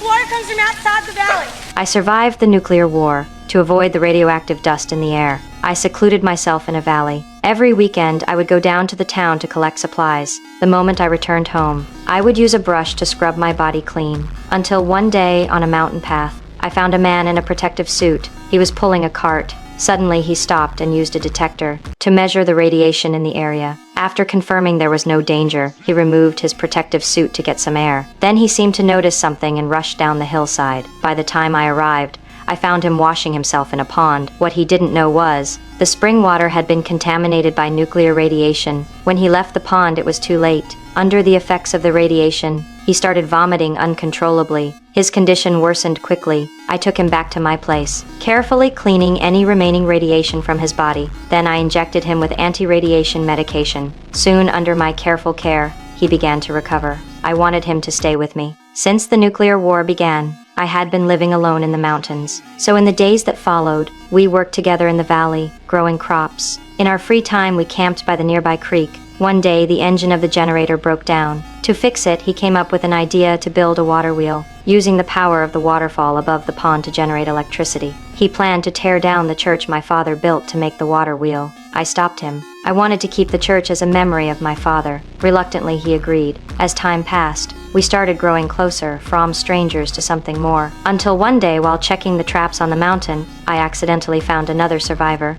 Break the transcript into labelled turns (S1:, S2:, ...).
S1: Water comes from outside the valley.
S2: I survived the nuclear war to avoid the radioactive dust in the air. I secluded myself in a valley. Every weekend, I would go down to the town to collect supplies. The moment I returned home, I would use a brush to scrub my body clean. Until one day, on a mountain path, I found a man in a protective suit. He was pulling a cart. Suddenly, he stopped and used a detector to measure the radiation in the area. After confirming there was no danger, he removed his protective suit to get some air. Then he seemed to notice something and rushed down the hillside. By the time I arrived, I found him washing himself in a pond. What he didn't know was, the spring water had been contaminated by nuclear radiation. When he left the pond, it was too late. Under the effects of the radiation, he started vomiting uncontrollably. His condition worsened quickly. I took him back to my place, carefully cleaning any remaining radiation from his body. Then I injected him with anti-radiation medication. Soon, under my careful care, he began to recover. I wanted him to stay with me. Since the nuclear war began, I had been living alone in the mountains. So in the days that followed, we worked together in the valley, growing crops. In our free time, we camped by the nearby creek. One day, the engine of the generator broke down. To fix it, he came up with an idea to build a water wheel, using the power of the waterfall above the pond to generate electricity. He planned to tear down the church my father built to make the water wheel. I stopped him. I wanted to keep the church as a memory of my father. Reluctantly, he agreed. As time passed, we started growing closer, from strangers to something more. Until one day, while checking the traps on the mountain, I accidentally found another survivor.